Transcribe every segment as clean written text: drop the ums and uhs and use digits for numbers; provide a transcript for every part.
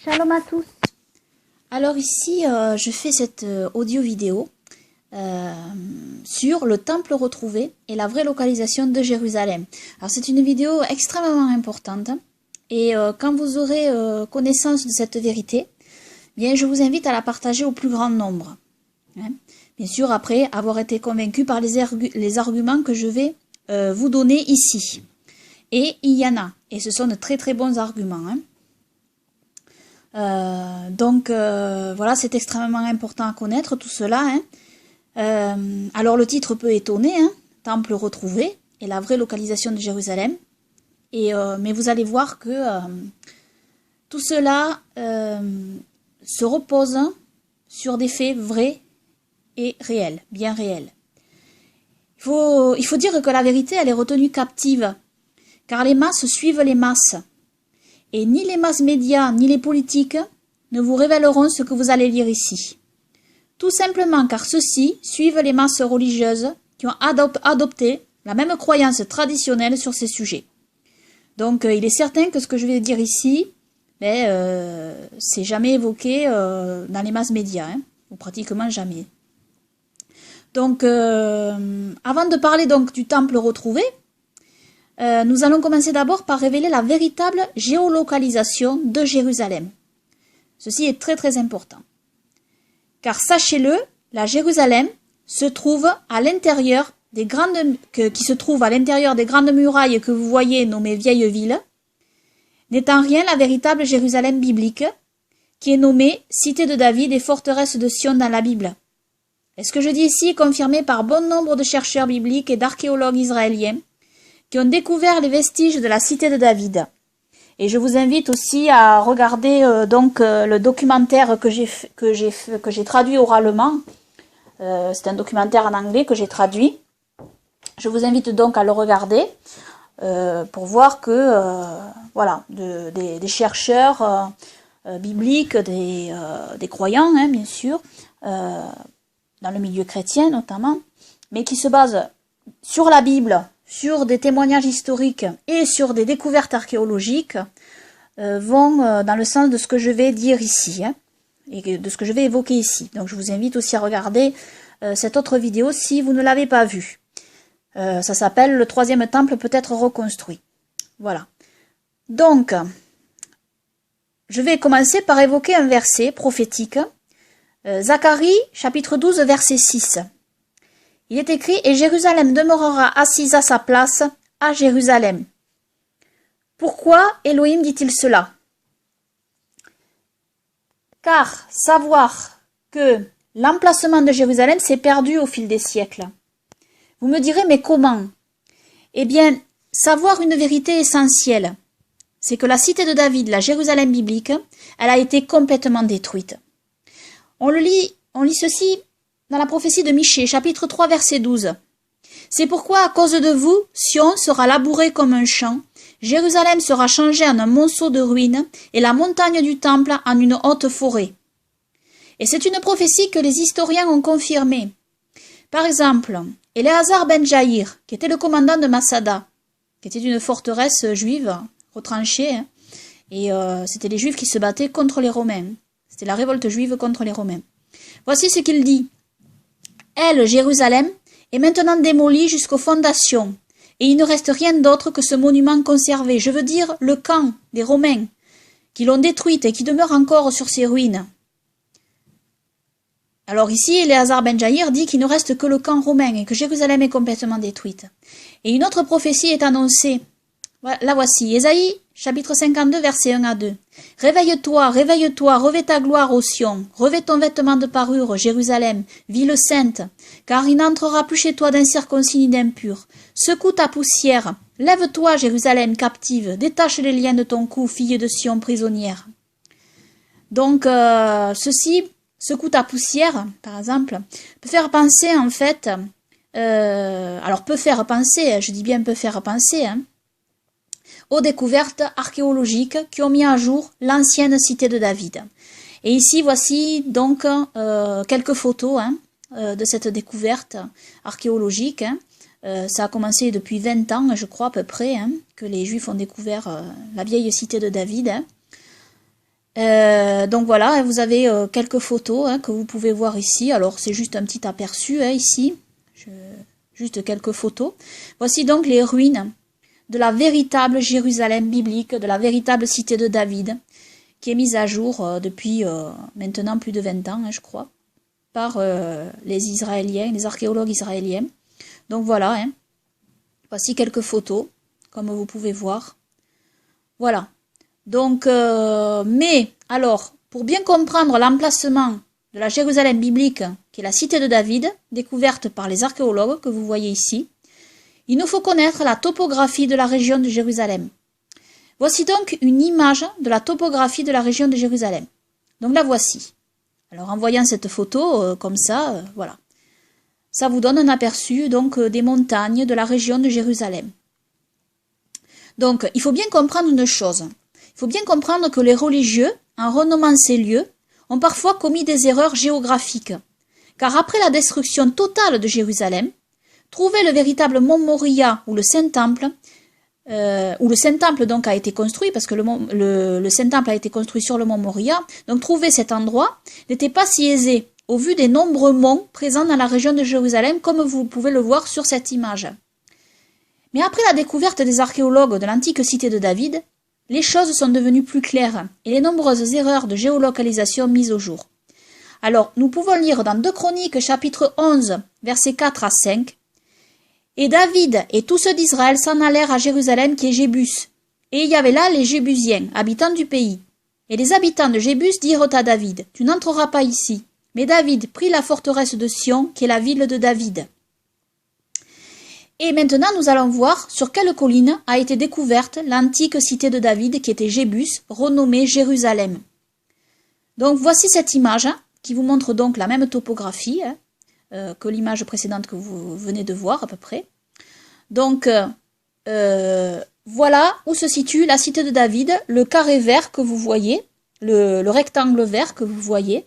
Shalom à tous. Alors ici, je fais cette audio-vidéo sur le temple retrouvé et la vraie localisation de Jérusalem. Alors c'est une vidéo extrêmement importante et quand vous aurez connaissance de cette vérité, bien je vous invite à la partager au plus grand nombre. Hein. Bien sûr, après avoir été convaincu par les arguments que je vais vous donner ici. Et il y en a, et ce sont de très très bons arguments. Hein. Voilà, c'est extrêmement important à connaître tout cela. Hein. Alors le titre peut étonner, hein, temple retrouvé et la vraie localisation de Jérusalem. Mais vous allez voir que tout cela se repose sur des faits vrais et réels, bien réels. Il faut dire que la vérité, elle est retenue captive, car les masses suivent les masses. Et ni les masses médias, ni les politiques ne vous révéleront ce que vous allez lire ici. Tout simplement car ceux-ci suivent les masses religieuses qui ont adopté la même croyance traditionnelle sur ces sujets. Donc il est certain que ce que je vais dire ici, c'est jamais évoqué dans les masses médias, hein, ou pratiquement jamais. Donc avant de parler donc du temple retrouvé, nous allons commencer d'abord par révéler la véritable géolocalisation de Jérusalem. Ceci est très très important. Car sachez-le, la Jérusalem se trouve à l'intérieur des grandes murailles que vous voyez nommées vieilles villes, n'est en rien la véritable Jérusalem biblique, qui est nommée cité de David et forteresse de Sion dans la Bible. Et ce que je dis ici est confirmé par bon nombre de chercheurs bibliques et d'archéologues israéliens, qui ont découvert les vestiges de la cité de David. Et je vous invite aussi à regarder le documentaire que j'ai traduit oralement. C'est un documentaire en anglais que j'ai traduit. Je vous invite donc à le regarder pour voir que des chercheurs bibliques, des croyants, hein, bien sûr, dans le milieu chrétien notamment, mais qui se basent sur la Bible, sur des témoignages historiques et sur des découvertes archéologiques vont dans le sens de ce que je vais dire ici, hein, et de ce que je vais évoquer ici. Donc je vous invite aussi à regarder cette autre vidéo si vous ne l'avez pas vue. Ça s'appelle « Le troisième temple peut être reconstruit ». Voilà. Donc, je vais commencer par évoquer un verset prophétique. Zacharie, chapitre 12, verset 6. Il est écrit « Et Jérusalem demeurera assise à sa place, à Jérusalem. » Pourquoi Elohim dit-il cela? Car savoir que l'emplacement de Jérusalem s'est perdu au fil des siècles. Vous me direz, mais comment? Eh bien, savoir une vérité essentielle, c'est que la cité de David, la Jérusalem biblique, elle a été complètement détruite. On lit ceci dans la prophétie de Michée, chapitre 3, verset 12. C'est pourquoi, à cause de vous, Sion sera labouré comme un champ, Jérusalem sera changée en un monceau de ruines, et la montagne du temple en une haute forêt. Et c'est une prophétie que les historiens ont confirmée. Par exemple, Éléazar ben Jaïr, qui était le commandant de Masada, qui était une forteresse juive retranchée, hein, et c'était les Juifs qui se battaient contre les Romains. C'était la révolte juive contre les Romains. Voici ce qu'il dit. Elle, Jérusalem, est maintenant démolie jusqu'aux fondations, et il ne reste rien d'autre que ce monument conservé, je veux dire le camp des Romains, qui l'ont détruite et qui demeure encore sur ses ruines. Alors ici, Éléazar ben Jaïr dit qu'il ne reste que le camp romain et que Jérusalem est complètement détruite. Et une autre prophétie est annoncée. La voici, Ésaïe, chapitre 52, versets 1 à 2. Réveille-toi, réveille-toi, revêt ta gloire ô Sion, revêt ton vêtement de parure, Jérusalem, ville sainte, car il n'entrera plus chez toi d'incirconcis ni d'impur. Secoue ta poussière, lève-toi, Jérusalem, captive, détache les liens de ton cou, fille de Sion, prisonnière. Donc, ceci, secoue ta poussière, par exemple, peut faire penser, en fait, peut faire penser, je dis bien peut faire penser, hein, aux découvertes archéologiques qui ont mis à jour l'ancienne cité de David. Et ici, voici donc quelques photos de cette découverte archéologique. Ça a commencé depuis 20 ans, je crois à peu près, que les Juifs ont découvert la vieille cité de David. Donc voilà, vous avez quelques photos que vous pouvez voir ici. Alors c'est juste un petit aperçu ici, juste quelques photos. Voici donc les ruines de la véritable Jérusalem biblique, de la véritable cité de David, qui est mise à jour depuis maintenant plus de 20 ans, je crois, par les Israéliens, les archéologues israéliens. Donc voilà, voici quelques photos, comme vous pouvez voir. Voilà. Donc, mais, alors, pour bien comprendre l'emplacement de la Jérusalem biblique, qui est la cité de David, découverte par les archéologues que vous voyez ici, il nous faut connaître la topographie de la région de Jérusalem. Voici donc une image de la topographie de la région de Jérusalem. Donc la voici. Alors en voyant cette photo, comme ça, voilà. Ça vous donne un aperçu donc des montagnes de la région de Jérusalem. Donc il faut bien comprendre une chose. Il faut bien comprendre que les religieux, en renommant ces lieux, ont parfois commis des erreurs géographiques. Car après la destruction totale de Jérusalem, trouver le véritable mont Moria ou le Saint-Temple, où le Saint-Temple donc a été construit, parce que le Saint-Temple a été construit sur le mont Moria, donc trouver cet endroit n'était pas si aisé, au vu des nombreux monts présents dans la région de Jérusalem, comme vous pouvez le voir sur cette image. Mais après la découverte des archéologues de l'antique cité de David, les choses sont devenues plus claires, et les nombreuses erreurs de géolocalisation mises au jour. Alors, nous pouvons lire dans 2 Chroniques, chapitre 11, versets 4 à 5, « Et David et tous ceux d'Israël s'en allèrent à Jérusalem qui est Jébus. Et il y avait là les Jébusiens, habitants du pays. Et les habitants de Jébus dirent à David, « Tu n'entreras pas ici. » Mais David prit la forteresse de Sion, qui est la ville de David. Et maintenant, nous allons voir sur quelle colline a été découverte l'antique cité de David, qui était Jébus, renommée Jérusalem. Donc voici cette image, qui vous montre donc la même topographie, que l'image précédente que vous venez de voir à peu près. Donc, voilà où se situe la cité de David, le carré vert que vous voyez, le rectangle vert que vous voyez,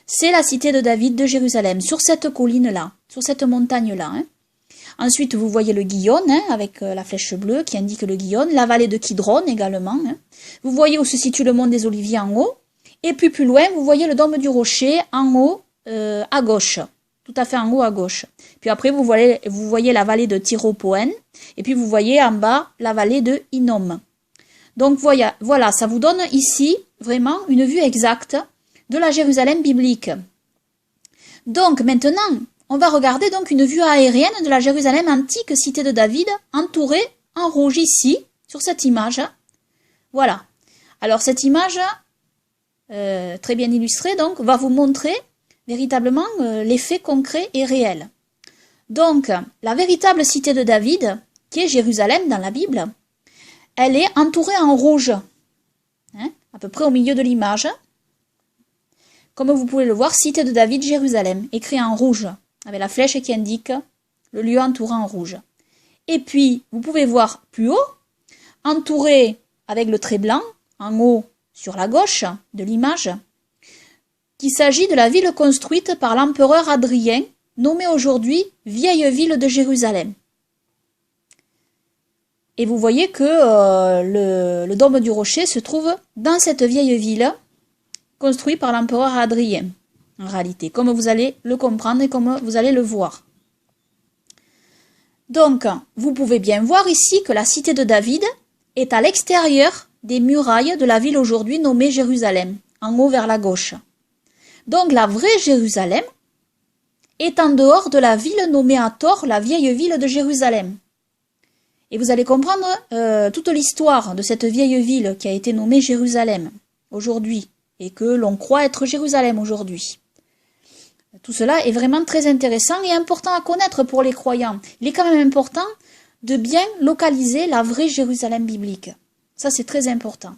c'est la cité de David de Jérusalem, sur cette colline-là, sur cette montagne-là. Ensuite, vous voyez le Gihon, avec la flèche bleue qui indique le Gihon, la vallée de Kidron également. Vous voyez où se situe le mont des Oliviers en haut, et puis plus loin, vous voyez le dôme du rocher en haut à gauche. Tout à fait en haut à gauche. Puis après, vous voyez la vallée de Tyropoen. Et puis vous voyez en bas la vallée de Hinnom. Donc voilà, ça vous donne ici vraiment une vue exacte de la Jérusalem biblique. Donc maintenant, on va regarder donc une vue aérienne de la Jérusalem antique, cité de David, entourée en rouge ici, sur cette image. Voilà. Alors cette image, très bien illustrée, donc, va vous montrer véritablement l'effet concret et réel. Donc, la véritable cité de David, qui est Jérusalem dans la Bible, elle est entourée en rouge, à peu près au milieu de l'image. Comme vous pouvez le voir, cité de David, Jérusalem, écrit en rouge, avec la flèche qui indique le lieu entouré en rouge. Et puis, vous pouvez voir plus haut, entouré avec le trait blanc, en haut sur la gauche de l'image, qu'il s'agit de la ville construite par l'empereur Hadrien, nommée aujourd'hui Vieille Ville de Jérusalem. Et vous voyez que le dôme du rocher se trouve dans cette vieille ville, construite par l'empereur Hadrien, en réalité, comme vous allez le comprendre et comme vous allez le voir. Donc, vous pouvez bien voir ici que la cité de David est à l'extérieur des murailles de la ville aujourd'hui nommée Jérusalem, en haut vers la gauche. Donc la vraie Jérusalem est en dehors de la ville nommée à tort la vieille ville de Jérusalem. Et vous allez comprendre toute l'histoire de cette vieille ville qui a été nommée Jérusalem aujourd'hui et que l'on croit être Jérusalem aujourd'hui. Tout cela est vraiment très intéressant et important à connaître pour les croyants. Il est quand même important de bien localiser la vraie Jérusalem biblique. Ça, c'est très important.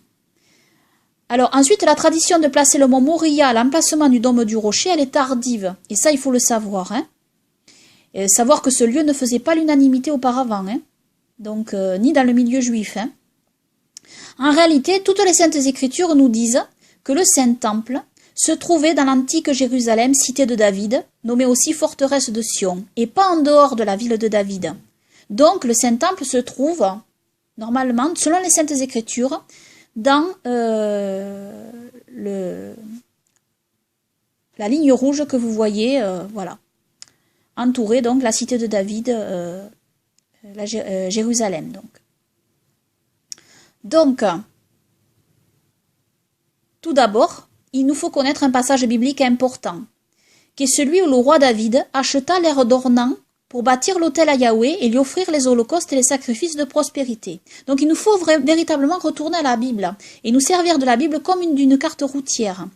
Alors ensuite, la tradition de placer le mont Moria à l'emplacement du dôme du rocher, elle est tardive. Et ça, il faut le savoir. Et savoir que ce lieu ne faisait pas l'unanimité auparavant. Donc, ni dans le milieu juif. En réalité, toutes les saintes écritures nous disent que le Saint-Temple se trouvait dans l'antique Jérusalem, cité de David, nommée aussi forteresse de Sion, et pas en dehors de la ville de David. Donc, le Saint-Temple se trouve, normalement, selon les saintes écritures, dans le la ligne rouge que vous voyez, voilà, entourée donc la cité de David, Jérusalem donc. Tout d'abord, il nous faut connaître un passage biblique important, qui est celui où le roi David acheta l'aire d'Ornan pour bâtir l'autel à Yahweh et lui offrir les holocaustes et les sacrifices de prospérité. Donc il nous faut véritablement retourner à la Bible et nous servir de la Bible comme d'une carte routière.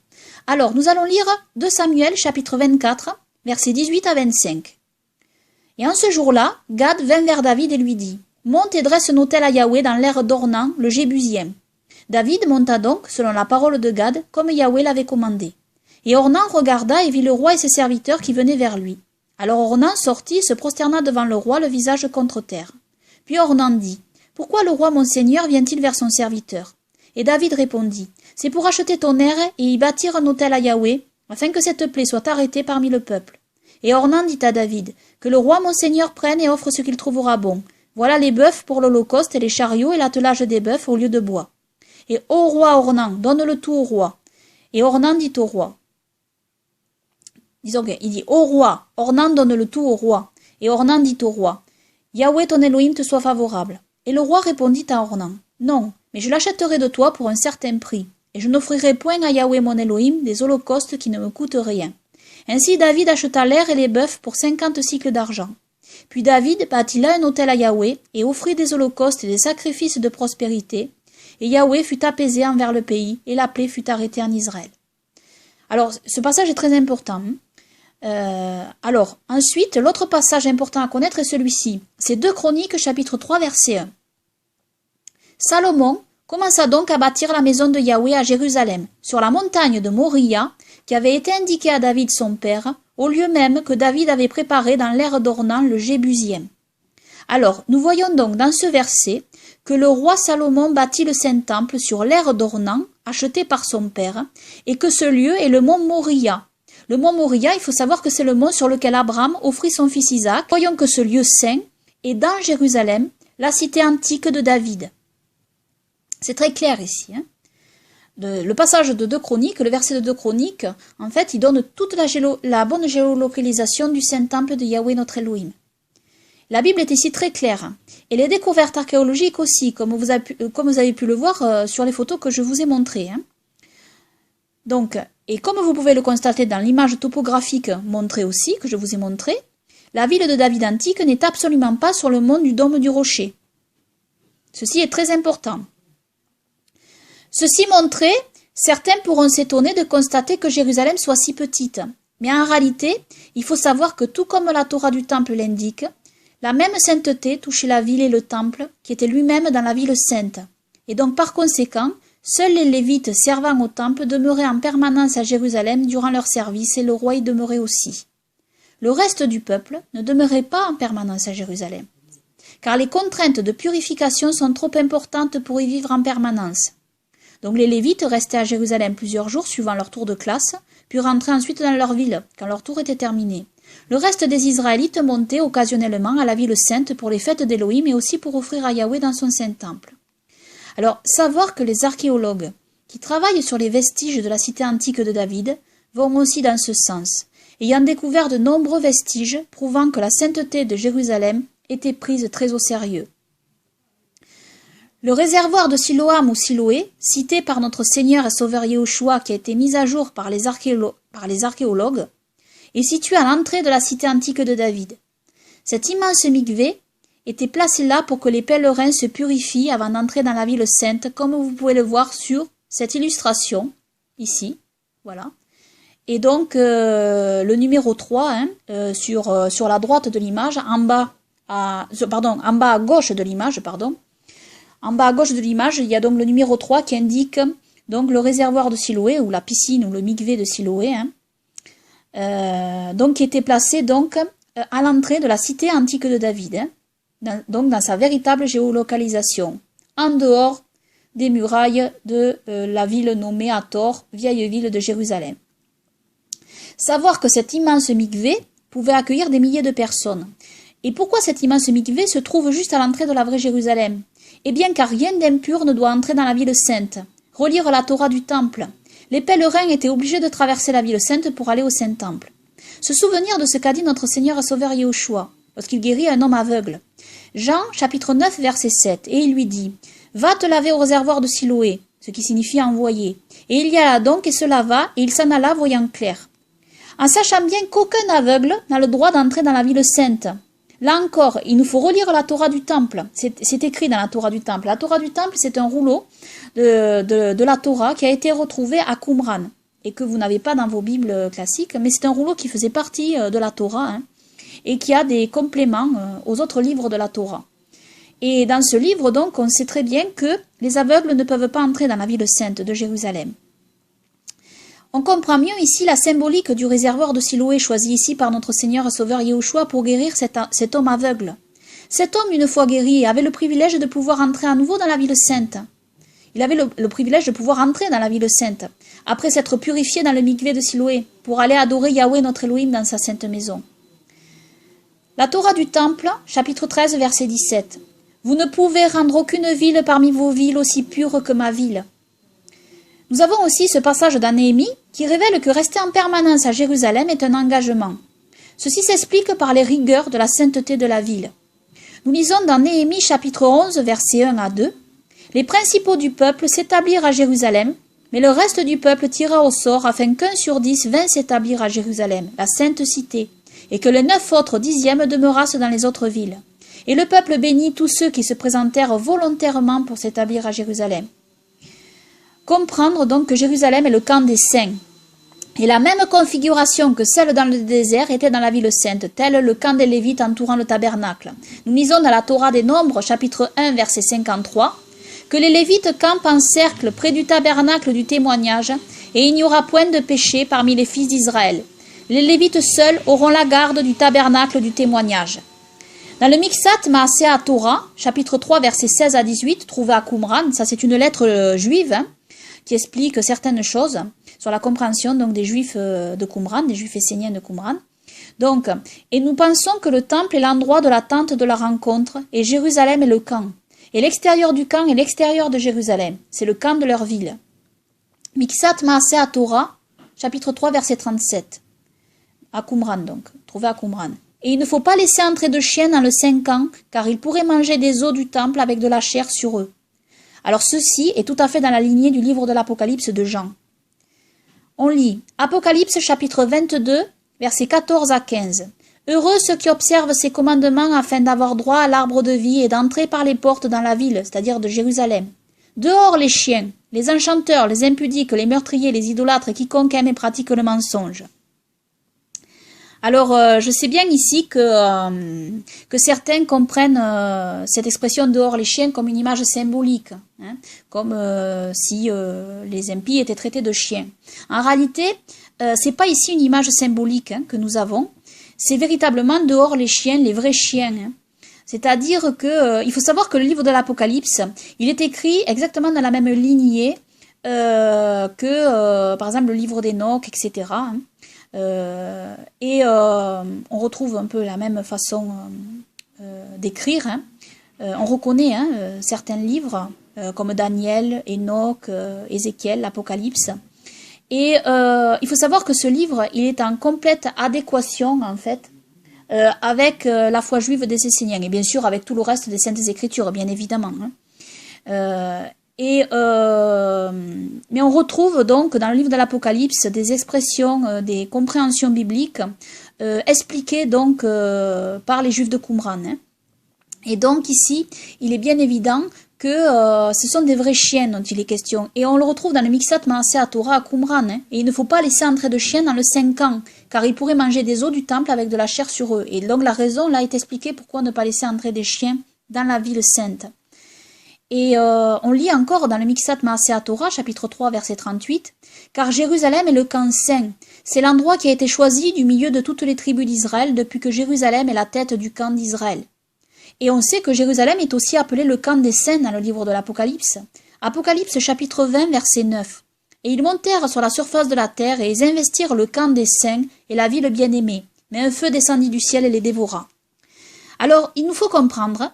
Alors, nous allons lire 2 Samuel, chapitre 24, versets 18 à 25. Et en ce jour-là, Gad vint vers David et lui dit, « Monte et dresse un autel à Yahweh dans l'aire d'Ornan, le Jébusien. » David monta donc, selon la parole de Gad, comme Yahweh l'avait commandé. Et Ornan regarda et vit le roi et ses serviteurs qui venaient vers lui. Alors Ornan sortit et se prosterna devant le roi, le visage contre terre. Puis Ornan dit, « Pourquoi le roi mon seigneur vient-il vers son serviteur ?» Et David répondit, « C'est pour acheter ton aire et y bâtir un autel à Yahweh, afin que cette plaie soit arrêtée parmi le peuple. » Et Ornan dit à David, « Que le roi mon seigneur prenne et offre ce qu'il trouvera bon. Voilà les bœufs pour l'holocauste et les chariots et l'attelage des bœufs au lieu de bois. Et ô roi Ornan, donne-le tout au roi. » Et Ornan dit au roi. Disons qu'il dit, ô roi, Ornan donne le tout au roi. Et Ornan dit au roi, Yahweh ton Elohim te soit favorable. Et le roi répondit à Ornan, non, mais je l'achèterai de toi pour un certain prix. Et je n'offrirai point à Yahweh mon Elohim des holocaustes qui ne me coûtent rien. Ainsi David acheta l'aire et les bœufs pour 50 cycles d'argent. Puis David bâtit là un autel à Yahweh et offrit des holocaustes et des sacrifices de prospérité. Et Yahweh fut apaisé envers le pays, et la plaie fut arrêtée en Israël. Alors, ce passage est très important. Alors, ensuite, l'autre passage important à connaître est celui-ci. C'est 2 Chroniques, chapitre 3, verset 1. Salomon commença donc à bâtir la maison de Yahweh à Jérusalem, sur la montagne de Moria, qui avait été indiquée à David son père, au lieu même que David avait préparé dans l'aire d'Ornan le Jébusien. Alors, nous voyons donc dans ce verset que le roi Salomon bâtit le Saint-Temple sur l'aire d'Ornan, acheté par son père, et que ce lieu est le mont Moria. Le mont Moria, il faut savoir que c'est le mont sur lequel Abraham offrit son fils Isaac. Voyons que ce lieu saint est dans Jérusalem, la cité antique de David. C'est très clair ici. Le passage de 2 Chroniques, le verset de 2 Chroniques, en fait, il donne toute la bonne géolocalisation du Saint-Temple de Yahweh notre Elohim. La Bible est ici très claire. Et les découvertes archéologiques aussi, comme vous avez pu le voir sur les photos que je vous ai montrées. Donc, et comme vous pouvez le constater dans l'image topographique montrée aussi, que je vous ai montrée, la ville de David antique n'est absolument pas sur le mont du Dôme du Rocher. Ceci est très important. Ceci montré, certains pourront s'étonner de constater que Jérusalem soit si petite. Mais en réalité, il faut savoir que tout comme la Torah du Temple l'indique, la même sainteté touchait la ville et le temple, qui était lui-même dans la ville sainte. Et donc par conséquent, seuls les Lévites servant au temple demeuraient en permanence à Jérusalem durant leur service et le roi y demeurait aussi. Le reste du peuple ne demeurait pas en permanence à Jérusalem, car les contraintes de purification sont trop importantes pour y vivre en permanence. Donc les Lévites restaient à Jérusalem plusieurs jours suivant leur tour de classe, puis rentraient ensuite dans leur ville, quand leur tour était terminé. Le reste des Israélites montaient occasionnellement à la ville sainte pour les fêtes d'Élohim et aussi pour offrir à Yahweh dans son Saint-Temple. Alors, savoir que les archéologues qui travaillent sur les vestiges de la cité antique de David vont aussi dans ce sens, ayant découvert de nombreux vestiges prouvant que la sainteté de Jérusalem était prise très au sérieux. Le réservoir de Siloam ou Siloé, cité par notre Seigneur et Sauveur Yahushua qui a été mis à jour par les archéologues, est situé à l'entrée de la cité antique de David. Cet immense mikvé était placé là pour que les pèlerins se purifient avant d'entrer dans la ville sainte, comme vous pouvez le voir sur cette illustration, ici, voilà. Et donc, le numéro 3, sur la droite de l'image, en bas à gauche de l'image, en bas à gauche de l'image, il y a donc le numéro 3 qui indique donc le réservoir de Siloé, ou la piscine, ou le mikvé de Siloé, donc qui était placé donc à l'entrée de la cité antique de David, donc dans sa véritable géolocalisation, en dehors des murailles de la ville nommée à tort, vieille ville de Jérusalem. Savoir que cet immense mikvé pouvait accueillir des milliers de personnes. Et pourquoi cet immense mikvé se trouve juste à l'entrée de la vraie Jérusalem? Eh bien car rien d'impur ne doit entrer dans la ville sainte. Relire la Torah du temple. les pèlerins étaient obligés de traverser la ville sainte pour aller au Saint-Temple. Se souvenir de ce qu'a dit notre Seigneur et Sauveur Yahushua, lorsqu'il guérit un homme aveugle. Jean, chapitre 9, verset 7, et il lui dit « Va te laver au réservoir de Siloé », ce qui signifie « envoyer ». Et il y alla donc et se lava, et il s'en alla voyant clair. En sachant bien qu'aucun aveugle n'a le droit d'entrer dans la ville sainte. Là encore, il nous faut relire la Torah du Temple. C'est écrit dans la Torah du Temple. La Torah du Temple, c'est un rouleau de la Torah qui a été retrouvé à Qumran et que vous n'avez pas dans vos Bibles classiques, mais c'est un rouleau qui faisait partie de la Torah et qui a des compléments aux autres livres de la Torah. Et dans ce livre, donc, on sait très bien que les aveugles ne peuvent pas entrer dans la ville sainte de Jérusalem. On comprend mieux ici la symbolique du réservoir de Siloé choisi ici par notre Seigneur et Sauveur Yahushua pour guérir cet homme aveugle. Cet homme, une fois guéri, avait le privilège de pouvoir entrer à nouveau dans la ville sainte. Il avait le privilège de pouvoir entrer dans la ville sainte, après s'être purifié dans le mikvé de Siloé, pour aller adorer Yahweh notre Elohim dans sa sainte maison. La Torah du Temple, chapitre 13, verset 17. « Vous ne pouvez rendre aucune ville parmi vos villes aussi pure que ma ville. » Nous avons aussi ce passage dans Néhémie qui révèle que rester en permanence à Jérusalem est un engagement. Ceci s'explique par les rigueurs de la sainteté de la ville. Nous lisons dans Néhémie chapitre 11, versets 1 à 2. « Les principaux du peuple s'établirent à Jérusalem, mais le reste du peuple tira au sort afin qu'un sur 10 vînt s'établir à Jérusalem, la sainte cité, et que les 9 autres dixièmes demeurassent dans les autres villes. Et le peuple bénit tous ceux qui se présentèrent volontairement pour s'établir à Jérusalem. » Comprendre donc que Jérusalem est le camp des saints. Et la même configuration que celle dans le désert était dans la ville sainte, tel le camp des Lévites entourant le tabernacle. Nous lisons dans la Torah des Nombres, chapitre 1, verset 53, que les Lévites campent en cercle près du tabernacle du témoignage, et il n'y aura point de péché parmi les fils d'Israël. Les Lévites seuls auront la garde du tabernacle du témoignage. Dans le Miksat Maaseh Torah, chapitre 3, verset 16 à 18, trouvé à Qumran, ça c'est une lettre juive, qui explique certaines choses sur la compréhension donc, des Juifs de Qumran, des Juifs esséniens de Qumran. Donc, et nous pensons que le temple est l'endroit de l'attente de la rencontre, et Jérusalem est le camp. Et l'extérieur du camp est l'extérieur de Jérusalem. C'est le camp de leur ville. Miksat Maaseh Torah, chapitre 3, verset 37. À Qumran donc, trouvé à Qumran. Et il ne faut pas laisser entrer de chiens dans le saint camp, car ils pourraient manger des os du temple avec de la chair sur eux. Alors ceci est tout à fait dans la lignée du livre de l'Apocalypse de Jean. On lit Apocalypse chapitre 22, versets 14 à 15. Heureux ceux qui observent ces commandements afin d'avoir droit à l'arbre de vie et d'entrer par les portes dans la ville, c'est-à-dire de Jérusalem. Dehors les chiens, les enchanteurs, les impudiques, les meurtriers, les idolâtres et quiconque aime et pratique le mensonge. Alors, je sais bien ici que certains comprennent cette expression dehors les chiens comme une image symbolique, comme si les impies étaient traités de chiens. En réalité, c'est pas ici une image symbolique que nous avons, c'est véritablement dehors les chiens, les vrais chiens. C'est-à-dire que il faut savoir que le livre de l'Apocalypse, il est écrit exactement dans la même lignée que, par exemple, le livre d'Enoch, etc. On retrouve un peu la même façon d'écrire. On reconnaît certains livres comme Daniel, Enoch, Ézéchiel, l'Apocalypse. Et il faut savoir que ce livre, il est en complète adéquation en fait avec la foi juive des Esséniens et bien sûr avec tout le reste des Saintes Écritures, bien évidemment. Mais on retrouve donc dans le livre de l'Apocalypse des expressions, des compréhensions bibliques expliquées donc par les Juifs de Qumran. Et donc ici, il est bien évident que ce sont des vrais chiens dont il est question. Et on le retrouve dans le Miksat Maaseh Torah à Qumran. Et il ne faut pas laisser entrer de chiens dans le 5 ans, car ils pourraient manger des os du temple avec de la chair sur eux. Et donc la raison là est expliquée pourquoi ne pas laisser entrer des chiens dans la ville sainte. Et on lit encore dans le Miksat Maaseh Torah, chapitre 3, verset 38, « Car Jérusalem est le camp saint. C'est l'endroit qui a été choisi du milieu de toutes les tribus d'Israël depuis que Jérusalem est la tête du camp d'Israël. » Et on sait que Jérusalem est aussi appelé le camp des saints dans le livre de l'Apocalypse. Apocalypse chapitre 20, verset 9. « Et ils montèrent sur la surface de la terre et ils investirent le camp des saints et la ville bien-aimée. Mais un feu descendit du ciel et les dévora. » Alors, il nous faut comprendre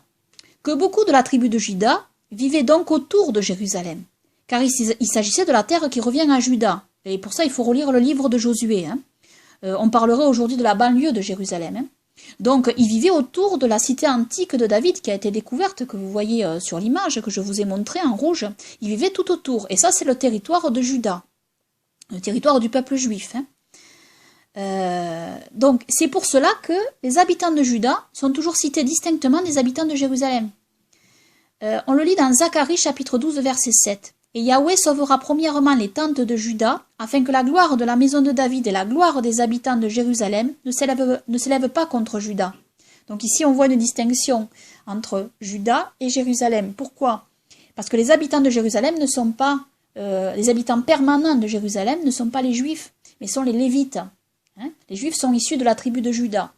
que beaucoup de la tribu de Juda vivaient donc autour de Jérusalem. car il s'agissait de la terre qui revient à Juda. Et pour ça, il faut relire le livre de Josué. Hein. On parlerait aujourd'hui de la banlieue de Jérusalem. Hein. Donc, il vivait autour de la cité antique de David qui a été découverte, que vous voyez sur l'image que je vous ai montrée en rouge. Il vivait tout autour. Et ça, c'est le territoire de Juda, le territoire du peuple juif. Hein. Donc, c'est pour cela que les habitants de Juda sont toujours cités distinctement des habitants de Jérusalem. On le lit dans Zacharie chapitre 12 verset 7. Et Yahweh sauvera premièrement les tentes de Juda, afin que la gloire de la maison de David et la gloire des habitants de Jérusalem ne s'élèvent pas contre Juda. Donc ici on voit une distinction entre Juda et Jérusalem. Pourquoi? Parce que les habitants de Jérusalem ne sont pas, les habitants permanents de Jérusalem ne sont pas les Juifs, mais sont les Lévites. Hein? Les Juifs sont issus de la tribu de Juda.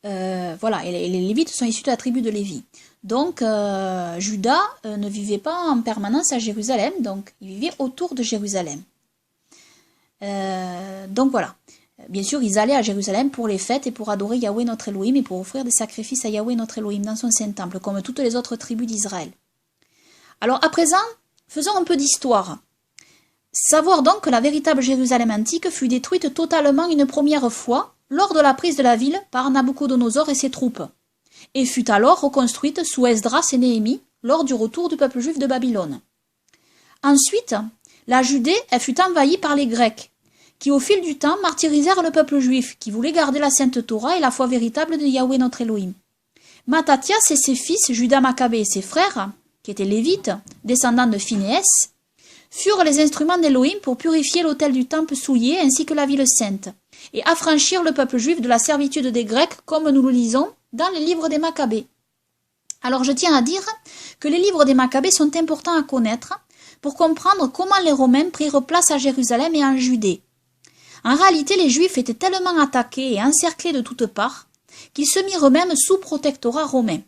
Voilà, et les Lévites sont issus de la tribu de Lévi. Donc, Juda ne vivait pas en permanence à Jérusalem, donc il vivait autour de Jérusalem. Donc voilà. Bien sûr, ils allaient à Jérusalem pour les fêtes et pour adorer Yahweh notre Elohim et pour offrir des sacrifices à Yahweh notre Elohim dans son Saint-Temple, comme toutes les autres tribus d'Israël. Alors, à présent, faisons un peu d'histoire. Savoir donc que la véritable Jérusalem antique fut détruite totalement une première fois lors de la prise de la ville par Nabuchodonosor et ses troupes, et fut alors reconstruite sous Esdras et Néhémie lors du retour du peuple juif de Babylone. Ensuite, la Judée fut envahie par les Grecs, qui au fil du temps martyrisèrent le peuple juif, qui voulait garder la Sainte Torah et la foi véritable de Yahweh notre Elohim. Mattathias et ses fils, Judas Maccabée et ses frères, qui étaient lévites, descendants de Phinehès, furent les instruments d'Elohim pour purifier l'autel du temple souillé ainsi que la ville sainte, et affranchir le peuple juif de la servitude des Grecs, comme nous le lisons dans les livres des Maccabées. Alors je tiens à dire que les livres des Maccabées sont importants à connaître pour comprendre comment les Romains prirent place à Jérusalem et en Judée. En réalité, les Juifs étaient tellement attaqués et encerclés de toutes parts qu'ils se mirent eux-mêmes sous protectorat romain.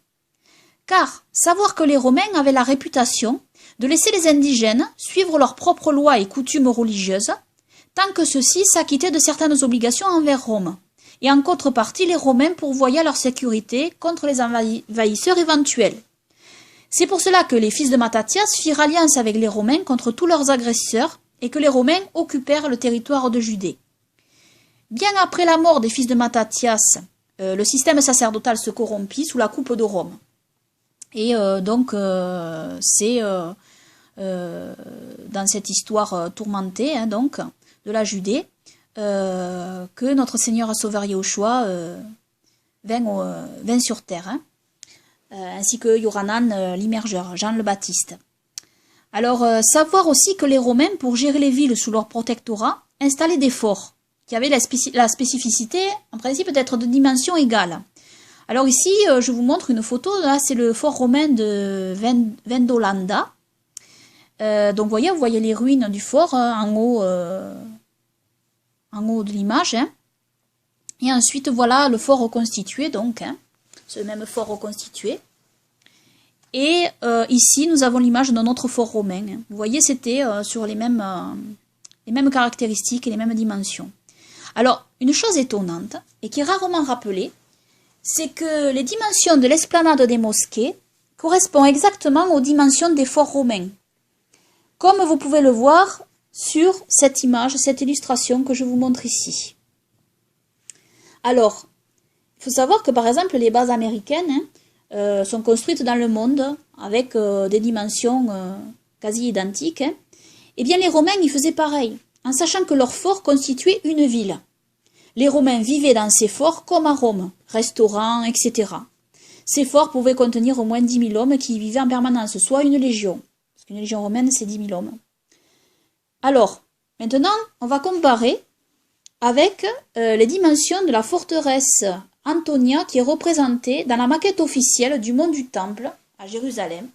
Car savoir que les Romains avaient la réputation de laisser les indigènes suivre leurs propres lois et coutumes religieuses, tant que ceux-ci s'acquittaient de certaines obligations envers Rome. Et en contrepartie, les Romains pourvoyaient leur sécurité contre les envahisseurs éventuels. C'est pour cela que les fils de Mattathias firent alliance avec les Romains contre tous leurs agresseurs et que les Romains occupèrent le territoire de Judée. Bien après la mort des fils de Mattathias, le système sacerdotal se corrompit sous la coupe de Rome. Et c'est dans cette histoire tourmentée de la Judée que notre Seigneur Sauveur Yahushua vint sur terre, ainsi que Yohanan l'immergeur, Jean le Baptiste. Alors, savoir aussi que les Romains, pour gérer les villes sous leur protectorat, installaient des forts, qui avaient la spécificité, en principe, d'être de dimension égale. Alors ici, je vous montre une photo, là c'est le fort romain de Vendolanda. Donc vous voyez les ruines du fort en haut de l'image. Hein. Et ensuite, voilà le fort reconstitué, donc, ce même fort reconstitué. Et ici, nous avons l'image d'un autre fort romain. Hein. Vous voyez, c'était sur les mêmes caractéristiques et les mêmes dimensions. Alors, une chose étonnante, et qui est rarement rappelée, c'est que les dimensions de l'esplanade des mosquées correspondent exactement aux dimensions des forts romains. Comme vous pouvez le voir sur cette image, cette illustration que je vous montre ici. Alors, il faut savoir que par exemple les bases américaines sont construites dans le monde avec des dimensions quasi identiques. Eh bien les Romains y faisaient pareil, en sachant que leur fort constituait une ville. Les Romains vivaient dans ces forts comme à Rome, restaurants, etc. Ces forts pouvaient contenir au moins 10 000 hommes qui y vivaient en permanence, soit une légion. Parce qu'une légion romaine, c'est 10 000 hommes. Alors, maintenant, on va comparer avec les dimensions de la forteresse Antonia qui est représentée dans la maquette officielle du mont du Temple à Jérusalem.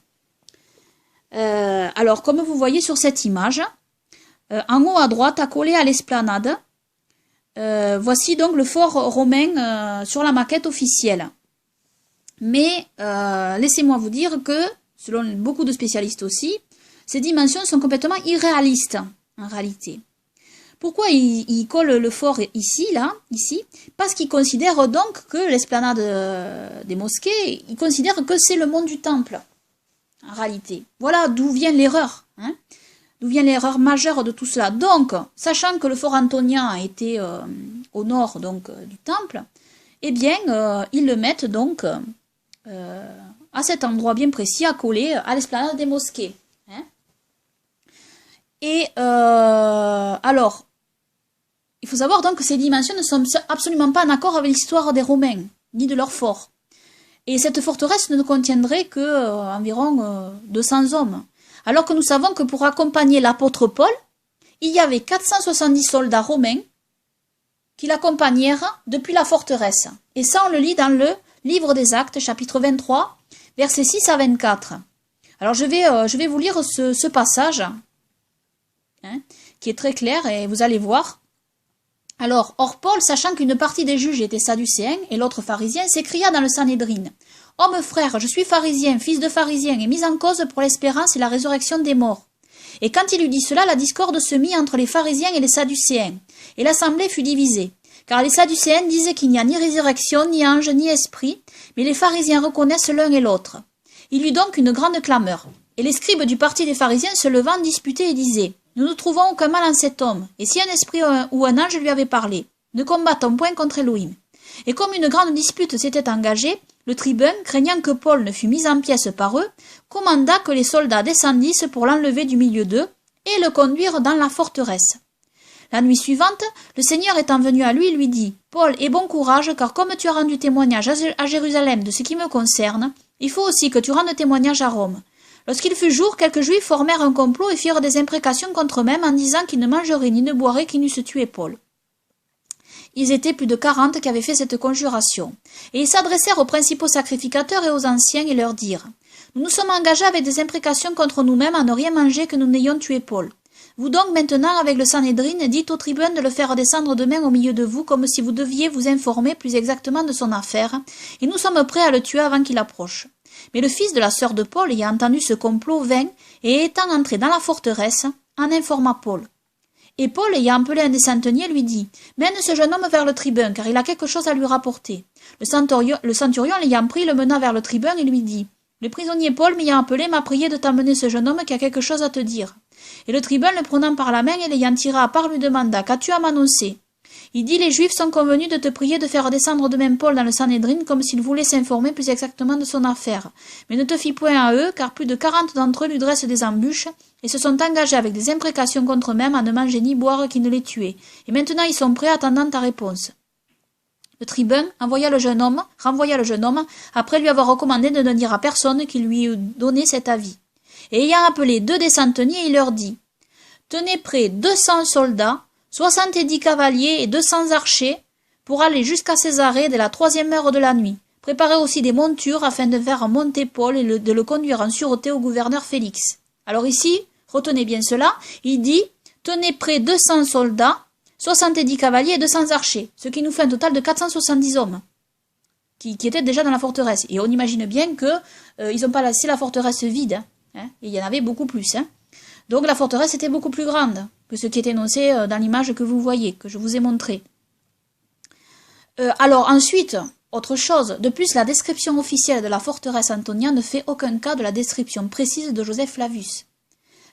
Alors, comme vous voyez sur cette image, en haut à droite, accolé à l'esplanade, voici donc le fort romain sur la maquette officielle. Mais laissez-moi vous dire que, selon beaucoup de spécialistes aussi, ces dimensions sont complètement irréalistes en réalité. Pourquoi ils collent le fort ici? Parce qu'ils considèrent donc que l'esplanade des mosquées, ils considèrent que c'est le mont du Temple, en réalité. Voilà d'où vient l'erreur, Hein. D'où vient l'erreur majeure de tout cela? Donc, sachant que le fort antonien était au nord donc, du temple, eh bien, ils le mettent donc à cet endroit bien précis, accolé à l'esplanade des mosquées. Hein. Et alors, il faut savoir donc que ces dimensions ne sont absolument pas en accord avec l'histoire des Romains, ni de leur fort. Et cette forteresse ne contiendrait que environ 200 hommes. Alors que nous savons que pour accompagner l'apôtre Paul, il y avait 470 soldats romains qui l'accompagnèrent depuis la forteresse. Et ça, on le lit dans le livre des Actes, chapitre 23, versets 6 à 24. Alors je vais vous lire ce passage, hein, qui est très clair, et vous allez voir. Alors, or Paul, sachant qu'une partie des juges était sadducéens et l'autre pharisien, s'écria dans le Sanhédrin: « Homme frère, je suis pharisien, fils de pharisien, et mis en cause pour l'espérance et la résurrection des morts. » Et quand il eut dit cela, la discorde se mit entre les pharisiens et les sadducéens, et l'assemblée fut divisée. Car les sadducéens disaient qu'il n'y a ni résurrection, ni ange, ni esprit, mais les pharisiens reconnaissent l'un et l'autre. Il y eut donc une grande clameur. Et les scribes du parti des pharisiens se levant disputaient et disaient: « Nous ne trouvons aucun mal en cet homme, et si un esprit ou un ange lui avait parlé, ne combattons point contre Elohim. » Et comme une grande dispute s'était engagée, le tribun, craignant que Paul ne fût mis en pièces par eux, commanda que les soldats descendissent pour l'enlever du milieu d'eux et le conduire dans la forteresse. La nuit suivante, le Seigneur étant venu à lui, lui dit: « Paul, aie bon courage, car comme tu as rendu témoignage à Jérusalem de ce qui me concerne, il faut aussi que tu rendes témoignage à Rome. » Lorsqu'il fut jour, quelques Juifs formèrent un complot et firent des imprécations contre eux-mêmes en disant qu'ils ne mangeraient ni ne boiraient qui n'eussent tué Paul. Ils étaient plus de 40 qui avaient fait cette conjuration. Et ils s'adressèrent aux principaux sacrificateurs et aux anciens et leur dirent: « Nous nous sommes engagés avec des imprécations contre nous-mêmes à ne rien manger que nous n'ayons tué Paul. Vous donc maintenant, avec le Sanhédrin, dites au tribun de le faire descendre demain au milieu de vous, comme si vous deviez vous informer plus exactement de son affaire, et nous sommes prêts à le tuer avant qu'il approche. » Mais le fils de la sœur de Paul, ayant entendu ce complot, vint, et étant entré dans la forteresse, en informa Paul. Et Paul, ayant appelé un des centeniers, lui dit: « Mène ce jeune homme vers le tribun, car il a quelque chose à lui rapporter. » Le centurion l'ayant pris, le mena vers le tribun et lui dit: « Le prisonnier Paul, m'ayant appelé, m'a prié de t'amener ce jeune homme qui a quelque chose à te dire. » Et le tribun, le prenant par la main et l'ayant tiré à part, lui demanda: « Qu'as-tu à m'annoncer ?» Il dit: « Les Juifs sont convenus de te prier de faire descendre demain Paul dans le Sanhédrin comme s'il voulait s'informer plus exactement de son affaire. Mais ne te fie point à eux, car plus de 40 d'entre eux lui dressent des embûches et se sont engagés avec des imprécations contre eux-mêmes à ne manger ni boire qui ne les tuait. Et maintenant ils sont prêts attendant ta réponse. » Le tribun renvoya le jeune homme, après lui avoir recommandé de ne dire à personne qu'il lui eût donné cet avis. Et ayant appelé 2 des centeniers, il leur dit: « Tenez prêts 200 soldats, 70 cavaliers et 200 archers pour aller jusqu'à Césarée dès la 3e heure de la nuit. Préparez aussi des montures afin de faire monter Paul et de le conduire en sûreté au gouverneur Félix. » Alors ici, retenez bien cela, il dit: « Tenez prêts 200 soldats, 70 cavaliers et 200 archers, ce qui nous fait un total de 470 hommes qui étaient déjà dans la forteresse. Et on imagine bien que ils n'ont pas laissé la forteresse vide, hein, et il y en avait beaucoup plus. Hein. Donc la forteresse était beaucoup plus grande que ce qui est énoncé dans l'image que vous voyez, que je vous ai montré. Alors ensuite, autre chose, de plus la description officielle de la forteresse Antonia ne fait aucun cas de la description précise de Joseph Flavius.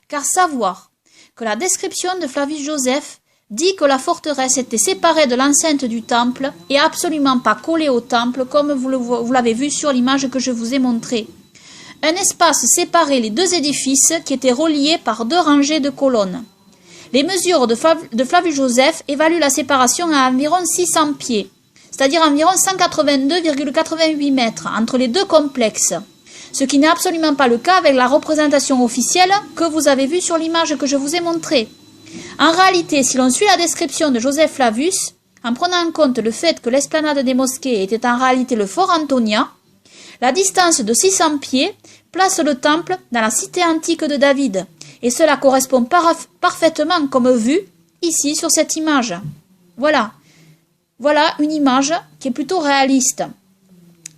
Car savoir que la description de Flavius Joseph dit que la forteresse était séparée de l'enceinte du temple et absolument pas collée au temple comme vous l'avez vu sur l'image que je vous ai montrée. Un espace séparait les 2 édifices qui étaient reliés par 2 rangées de colonnes. Les mesures de Flavius Joseph évaluent la séparation à environ 600 pieds, c'est-à-dire environ 182,88 mètres entre les 2 complexes, ce qui n'est absolument pas le cas avec la représentation officielle que vous avez vue sur l'image que je vous ai montrée. En réalité, si l'on suit la description de Joseph Flavius, en prenant en compte le fait que l'esplanade des mosquées était en réalité le fort Antonia, la distance de 600 pieds place le temple dans la cité antique de David, et cela correspond parfaitement comme vu ici sur cette image. Voilà une image qui est plutôt réaliste.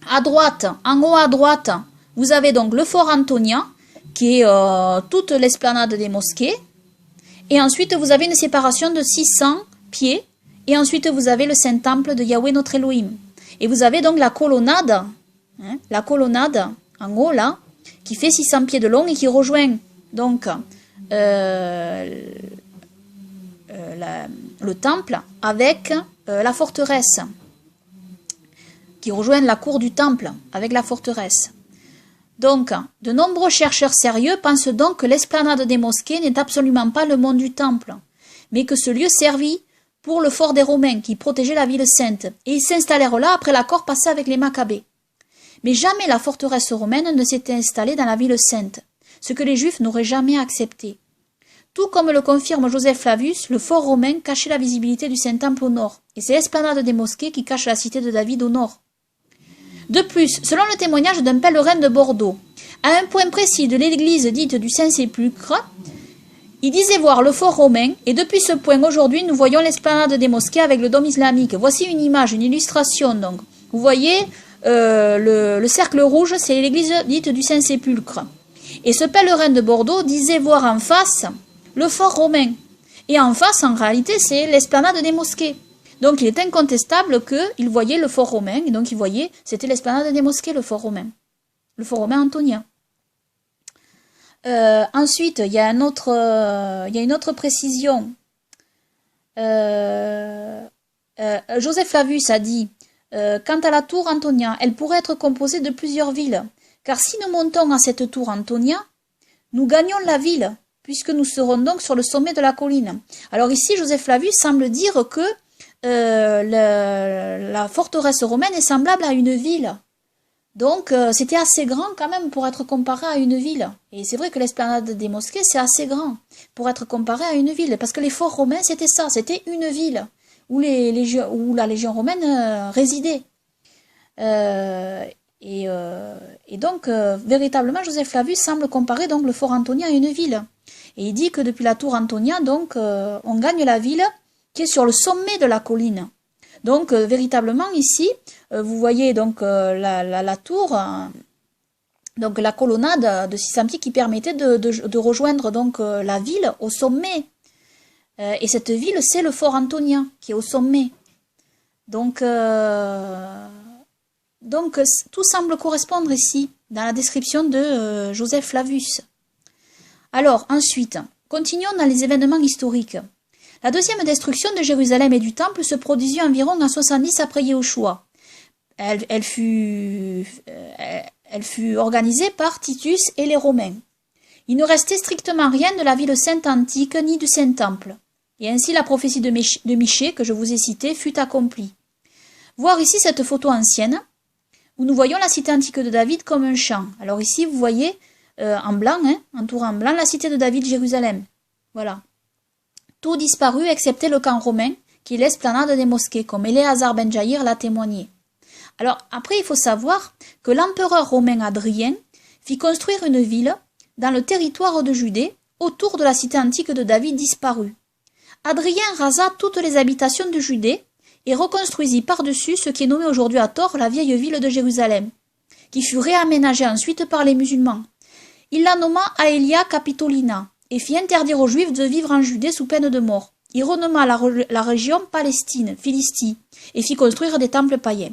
À droite, en haut à droite, vous avez donc le fort Antonia, qui est toute l'esplanade des mosquées, et ensuite vous avez une séparation de 600 pieds, et ensuite vous avez le Saint-Temple de Yahweh notre Elohim. Et vous avez donc la colonnade en haut là, qui fait 600 pieds de long et qui rejoint donc le temple avec la forteresse, qui rejoignent la cour du temple avec la forteresse. Donc, de nombreux chercheurs sérieux pensent donc que l'esplanade des mosquées n'est absolument pas le mont du temple, mais que ce lieu servit pour le fort des Romains qui protégeait la ville sainte, et ils s'installèrent là après l'accord passé avec les Maccabées. Mais jamais la forteresse romaine ne s'était installée dans la ville sainte, ce que les Juifs n'auraient jamais accepté. Tout comme le confirme Joseph Flavius, le fort romain cachait la visibilité du Saint-Temple au nord, et c'est l'esplanade des mosquées qui cache la cité de David au nord. De plus, selon le témoignage d'un pèlerin de Bordeaux, à un point précis de l'église dite du Saint-Sépulcre, il disait voir le fort romain, et depuis ce point aujourd'hui nous voyons l'esplanade des mosquées avec le dôme islamique. Voici une image, une illustration donc. Vous voyez, le cercle rouge, c'est l'église dite du Saint-Sépulcre. Et ce pèlerin de Bordeaux disait voir en face le fort romain. Et en face, en réalité, c'est l'esplanade des mosquées. Donc il est incontestable qu'il voyait le fort romain, et donc il voyait, c'était l'esplanade des mosquées, le fort romain antonien. Ensuite, il y a une autre précision. Joseph Flavius a dit, quant à la tour Antonia, elle pourrait être composée de plusieurs villes, car si nous montons à cette tour Antonia, nous gagnons la ville, puisque nous serons donc sur le sommet de la colline. Alors ici, Joseph Flavius semble dire que la forteresse romaine est semblable à une ville. Donc, c'était assez grand quand même pour être comparé à une ville. Et c'est vrai que l'esplanade des mosquées, c'est assez grand pour être comparé à une ville. Parce que les forts romains, c'était ça, c'était une ville où la légion romaine résidait. Et donc, véritablement, Joseph Flavius semble comparer donc le fort Antonia à une ville. Et il dit que depuis la tour Antonia, donc, on gagne la ville qui est sur le sommet de la colline. Donc, véritablement, ici, vous voyez donc la tour, donc la colonnade de Sisamti qui permettait de rejoindre donc la ville au sommet. Et cette ville, c'est le fort Antonien qui est au sommet. Donc, tout semble correspondre ici, dans la description de Joseph Flavius. Alors, ensuite, continuons dans les événements historiques. La deuxième destruction de Jérusalem et du Temple se produisit environ en 70 après Yahushua. Elle fut organisée par Titus et les Romains. Il ne restait strictement rien de la ville sainte antique ni du Saint-Temple. Et ainsi la prophétie de Michée, que je vous ai citée, fut accomplie. Voir ici cette photo ancienne, où nous voyons la cité antique de David comme un champ. Alors ici, vous voyez, en blanc, entouré en blanc, la cité de David, Jérusalem. Voilà. Tout disparu, excepté le camp romain, qui est l'esplanade des mosquées, comme Éléazar ben Jaïr l'a témoigné. Alors, après, il faut savoir que l'empereur romain Adrien fit construire une ville dans le territoire de Judée, autour de la cité antique de David disparue. Adrien rasa toutes les habitations de Judée et reconstruisit par-dessus ce qui est nommé aujourd'hui à tort la vieille ville de Jérusalem, qui fut réaménagée ensuite par les musulmans. Il la nomma Aelia Capitolina, et fit interdire aux Juifs de vivre en Judée sous peine de mort. Il renomma la région Palestine, Philistie, et fit construire des temples païens.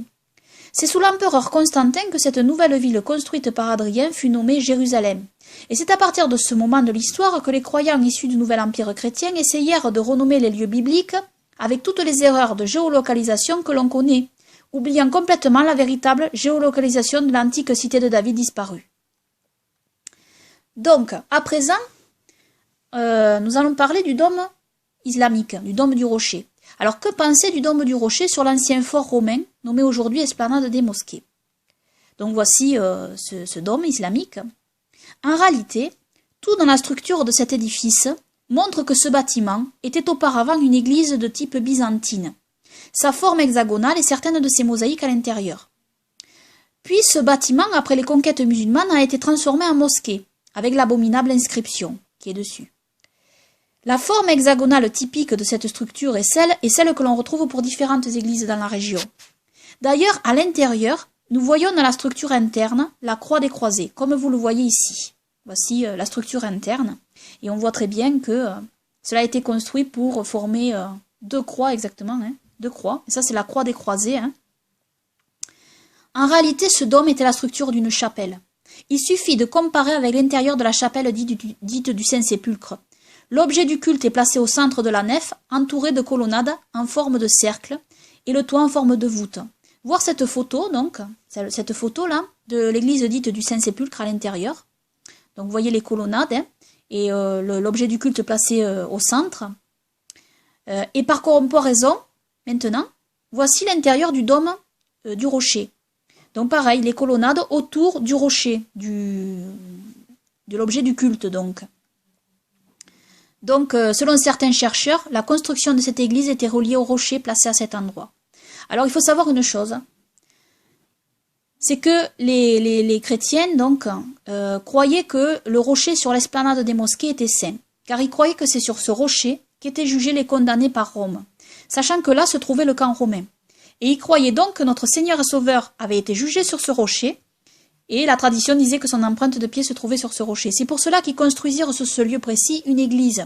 C'est sous l'empereur Constantin que cette nouvelle ville construite par Adrien fut nommée Jérusalem. Et c'est à partir de ce moment de l'histoire que les croyants issus du nouvel empire chrétien essayèrent de renommer les lieux bibliques avec toutes les erreurs de géolocalisation que l'on connaît, oubliant complètement la véritable géolocalisation de l'antique cité de David disparue. Donc, à présent, nous allons parler du dôme islamique, du dôme du rocher. Alors, que penser du dôme du rocher sur l'ancien fort romain, nommé aujourd'hui esplanade des mosquées? Donc, voici ce dôme islamique. En réalité, tout dans la structure de cet édifice montre que ce bâtiment était auparavant une église de type byzantine. Sa forme hexagonale et certaines de ses mosaïques à l'intérieur. Puis, ce bâtiment, après les conquêtes musulmanes, a été transformé en mosquée, avec l'abominable inscription qui est dessus. La forme hexagonale typique de cette structure est celle que l'on retrouve pour différentes églises dans la région. D'ailleurs, à l'intérieur, nous voyons dans la structure interne la croix des croisés, comme vous le voyez ici. Voici la structure interne, et on voit très bien que cela a été construit pour former deux croix exactement, deux croix, et ça c'est la croix des croisés. En réalité, ce dôme était la structure d'une chapelle. Il suffit de comparer avec l'intérieur de la chapelle dite du Saint-Sépulcre. L'objet du culte est placé au centre de la nef, entouré de colonnades en forme de cercle et le toit en forme de voûte. Voir cette photo, donc, cette photo-là, de l'église dite du Saint-Sépulcre à l'intérieur. Donc, vous voyez les colonnades, hein, et l'objet du culte placé au centre. Et par comparaison, maintenant, voici l'intérieur du dôme du rocher. Donc pareil, les colonnades autour du rocher, de l'objet du culte donc. Donc selon certains chercheurs, la construction de cette église était reliée au rocher placé à cet endroit. Alors il faut savoir une chose, c'est que les chrétiens donc croyaient que le rocher sur l'esplanade des mosquées était saint, car ils croyaient que c'est sur ce rocher qu'étaient jugés les condamnés par Rome, sachant que là se trouvait le camp romain. Et ils croyaient donc que notre Seigneur et Sauveur avait été jugé sur ce rocher, et la tradition disait que son empreinte de pied se trouvait sur ce rocher. C'est pour cela qu'ils construisirent sur ce lieu précis une église.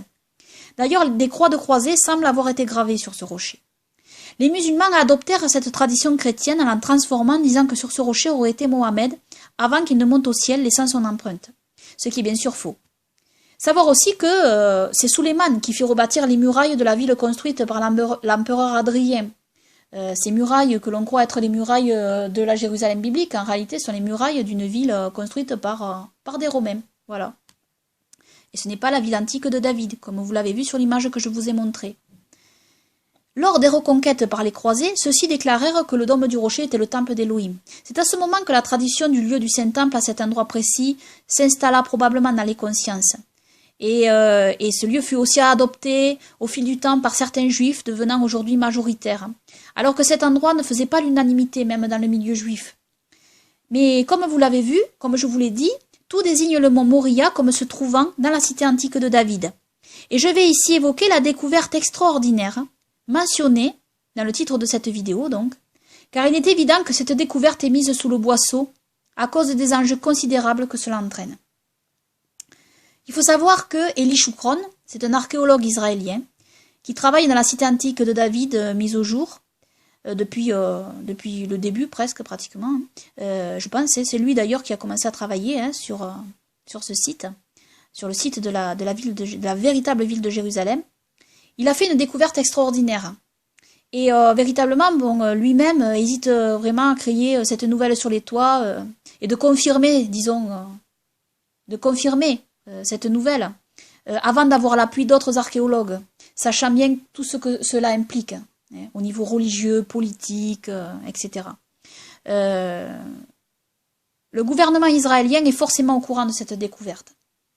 D'ailleurs, des croix de croisée semblent avoir été gravées sur ce rocher. Les musulmans adoptèrent cette tradition chrétienne en la transformant, disant que sur ce rocher aurait été Mohammed, avant qu'il ne monte au ciel, laissant son empreinte. Ce qui est bien sûr faux. Savoir aussi que c'est Sulayman qui fit rebâtir les murailles de la ville construite par l'empereur Adrien. Ces murailles que l'on croit être les murailles de la Jérusalem biblique, en réalité sont les murailles d'une ville construite par des Romains. Voilà. Et ce n'est pas la ville antique de David, comme vous l'avez vu sur l'image que je vous ai montrée. Lors des reconquêtes par les croisés, ceux-ci déclarèrent que le dôme du rocher était le temple d'Élohim. C'est à ce moment que la tradition du lieu du Saint-Temple à cet endroit précis s'installa probablement dans les consciences. Et ce lieu fut aussi adopté au fil du temps par certains juifs, devenant aujourd'hui majoritaires, alors que cet endroit ne faisait pas l'unanimité, même dans le milieu juif. Mais comme vous l'avez vu, comme je vous l'ai dit, tout désigne le mont Moria comme se trouvant dans la cité antique de David. Et je vais ici évoquer la découverte extraordinaire, mentionnée dans le titre de cette vidéo donc, car il est évident que cette découverte est mise sous le boisseau à cause des enjeux considérables que cela entraîne. Il faut savoir que Eli Shukron, c'est un archéologue israélien qui travaille dans la cité antique de David mise au jour depuis le début presque pratiquement. Je pense c'est lui d'ailleurs qui a commencé à travailler sur ce site, sur le site de la véritable ville de Jérusalem. Il a fait une découverte extraordinaire. Et véritablement, lui-même hésite vraiment à créer cette nouvelle sur les toits et de confirmer, cette nouvelle, avant d'avoir l'appui d'autres archéologues, sachant bien tout ce que cela implique, au niveau religieux, politique, etc. Le gouvernement israélien est forcément au courant de cette découverte.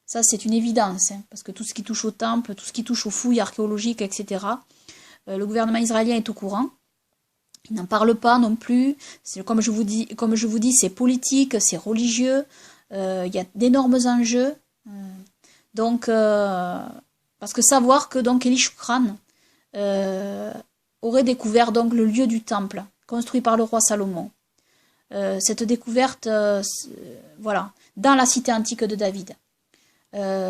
Ça, c'est une évidence, parce que tout ce qui touche au temple, tout ce qui touche aux fouilles archéologiques, etc., le gouvernement israélien est au courant. Il n'en parle pas non plus. Comme je vous dis, c'est politique, c'est religieux, il y a d'énormes enjeux. Donc, parce que savoir que donc Eli Shukran aurait découvert donc le lieu du temple construit par le roi Salomon. Cette découverte, voilà, dans la cité antique de David.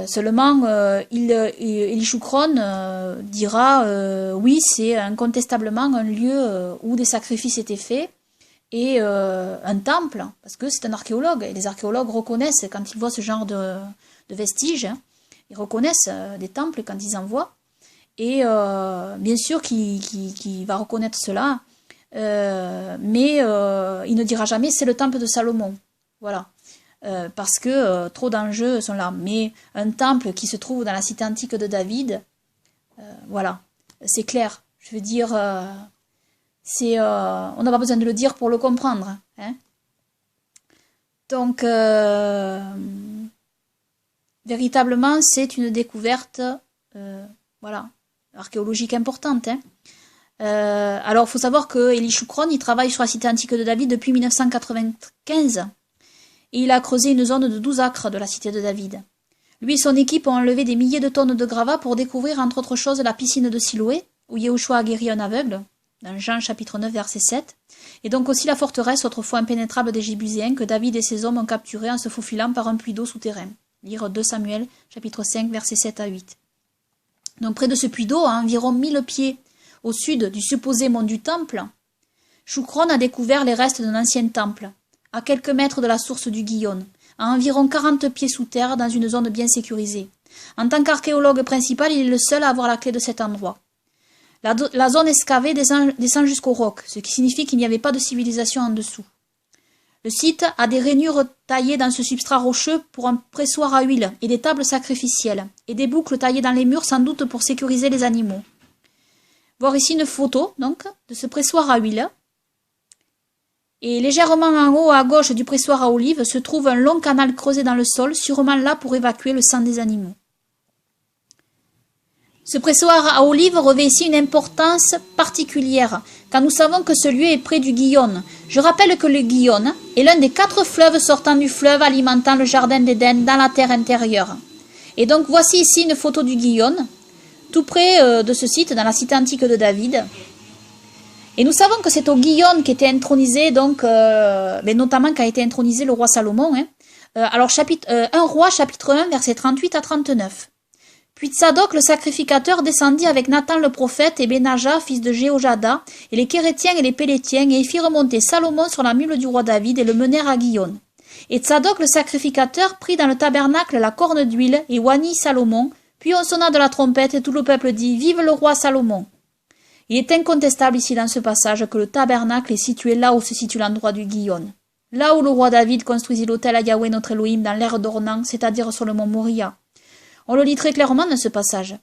Seulement, Eli Shukron dira oui, c'est incontestablement un lieu où des sacrifices étaient faits et un temple, parce que c'est un archéologue, et les archéologues reconnaissent quand ils voient ce genre de vestiges, ils reconnaissent des temples quand ils en voient, et bien sûr qu'il va reconnaître cela, mais il ne dira jamais c'est le temple de Salomon, voilà, parce que trop d'enjeux sont là, mais un temple qui se trouve dans la cité antique de David, voilà, c'est clair, je veux dire, on n'a pas besoin de le dire pour le comprendre, hein. Donc, véritablement, c'est une découverte, voilà, archéologique importante, hein. Alors, il faut savoir que Eli Shukron, il travaille sur la cité antique de David depuis 1995, et il a creusé une zone de 12 acres de la cité de David. Lui et son équipe ont enlevé des milliers de tonnes de gravats pour découvrir, entre autres choses, la piscine de Siloé, où Yahushua a guéri un aveugle, dans Jean chapitre 9, verset 7, et donc aussi la forteresse autrefois impénétrable des Jébuséens que David et ses hommes ont capturée en se faufilant par un puits d'eau souterrain. Lire 2 Samuel, chapitre 5, versets 7 à 8. Donc près de ce puits d'eau, à environ 1000 pieds au sud du supposé mont du Temple, Shukron a découvert les restes d'un ancien temple, à quelques mètres de la source du Gihon, à environ 40 pieds sous terre dans une zone bien sécurisée. En tant qu'archéologue principal, il est le seul à avoir la clé de cet endroit. La zone excavée descend jusqu'au roc, ce qui signifie qu'il n'y avait pas de civilisation en dessous. Le site a des rainures taillées dans ce substrat rocheux pour un pressoir à huile et des tables sacrificielles, et des boucles taillées dans les murs sans doute pour sécuriser les animaux. Voir ici une photo donc de ce pressoir à huile. Et légèrement en haut à gauche du pressoir à olive se trouve un long canal creusé dans le sol, sûrement là pour évacuer le sang des animaux. Ce pressoir à olive revêt ici une importance particulière, car nous savons que ce lieu est près du Gihon. Je rappelle que le Gihon est l'un des 4 fleuves sortant du fleuve alimentant le jardin d'Éden dans la terre intérieure. Et donc voici ici une photo du Gihon, tout près de ce site, dans la cité antique de David. Et nous savons que c'est au Gihon qu'était intronisé, donc, mais notamment qu'a été intronisé le roi Salomon. Alors, 1 Roi, chapitre 1, versets 38 à 39. Puis Tsadok, le sacrificateur, descendit avec Nathan le prophète et Benaja, fils de Jéhojada, et les Kérétiens et les Pélétiens, et fit remonter Salomon sur la mule du roi David et le menèrent à Gihon. Et Tsadok, le sacrificateur, prit dans le tabernacle la corne d'huile et oignit Salomon, puis on sonna de la trompette et tout le peuple dit « Vive le roi Salomon !» Il est incontestable ici dans ce passage que le tabernacle est situé là où se situe l'endroit du Gihon. Là où le roi David construisit l'autel à Yahweh notre Elohim dans l'ère d'Ornan, c'est-à-dire sur le mont Moria. On le lit très clairement dans ce passage.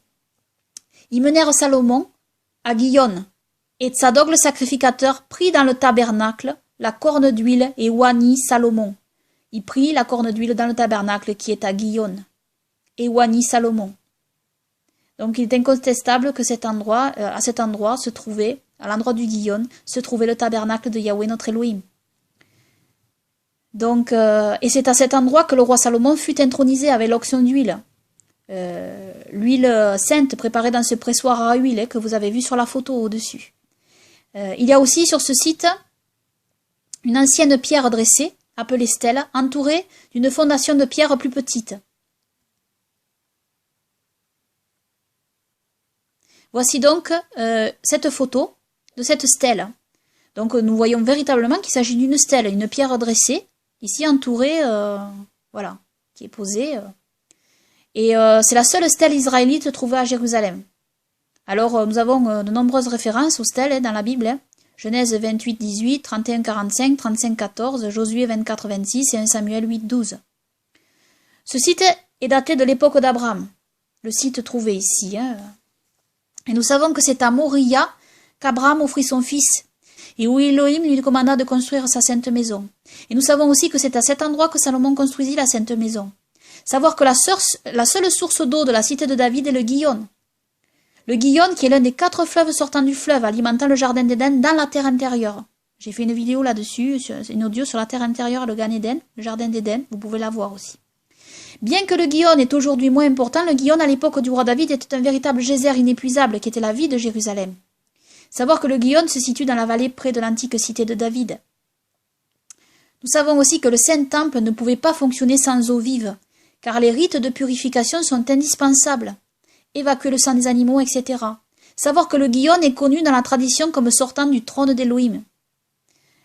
Ils menèrent Salomon à Gihon, et Tsadok le sacrificateur prit dans le tabernacle la corne d'huile et oignit Salomon. Il prit la corne d'huile dans le tabernacle qui est à Gihon, et oignit Salomon. Donc il est incontestable que à cet endroit se trouvait, à l'endroit du Gihon, se trouvait le tabernacle de Yahweh notre Elohim. Donc, et c'est à cet endroit que le roi Salomon fut intronisé avec l'onction d'huile. L'huile sainte préparée dans ce pressoir à huile que vous avez vu sur la photo au-dessus. Il y a aussi sur ce site une ancienne pierre dressée, appelée stèle, entourée d'une fondation de pierre plus petite. Voici donc cette photo de cette stèle. Donc nous voyons véritablement qu'il s'agit d'une stèle, une pierre dressée, ici entourée, voilà, qui est posée. Et c'est la seule stèle israélite trouvée à Jérusalem. Alors nous avons de nombreuses références aux stèles dans la Bible. Genèse 28, 18, 31, 45, 35, 14, Josué 24, 26 et 1 Samuel 8, 12. Ce site est daté de l'époque d'Abraham. Le site trouvé ici. Et nous savons que c'est à Moria qu'Abraham offrit son fils, et où Elohim lui commanda de construire sa sainte maison. Et nous savons aussi que c'est à cet endroit que Salomon construisit la sainte maison. Savoir que la seule source d'eau de la cité de David est le Gihon. Le Gihon qui est l'un des 4 fleuves sortant du fleuve alimentant le jardin d'Éden dans la terre intérieure. J'ai fait une vidéo là-dessus, une audio sur la terre intérieure, le Gan Eden, le jardin d'Éden, vous pouvez la voir aussi. Bien que le Gihon est aujourd'hui moins important, le Gihon à l'époque du roi David était un véritable geyser inépuisable qui était la vie de Jérusalem. Savoir que le Gihon se situe dans la vallée près de l'antique cité de David. Nous savons aussi que le Saint-Temple ne pouvait pas fonctionner sans eau vive, car les rites de purification sont indispensables. Évacuer le sang des animaux, etc. Savoir que le Gihon est connu dans la tradition comme sortant du trône d'Elohim.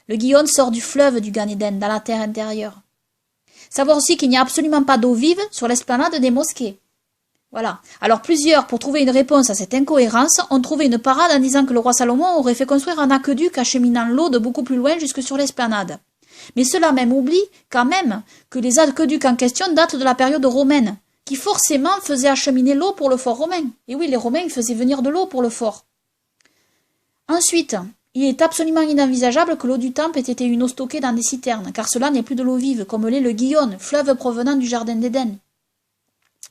Le Gihon sort du fleuve du Gan Eden, dans la terre intérieure. Savoir aussi qu'il n'y a absolument pas d'eau vive sur l'esplanade des mosquées. Voilà. Alors plusieurs, pour trouver une réponse à cette incohérence, ont trouvé une parade en disant que le roi Salomon aurait fait construire un aqueduc acheminant l'eau de beaucoup plus loin jusque sur l'esplanade. Mais cela même oublie quand même que les aqueducs en question datent de la période romaine, qui forcément faisait acheminer l'eau pour le fort romain. Et oui, les Romains faisaient venir de l'eau pour le fort. Ensuite, il est absolument inenvisageable que l'eau du temple ait été une eau stockée dans des citernes, car cela n'est plus de l'eau vive, comme l'est le Gihon, fleuve provenant du jardin d'Éden.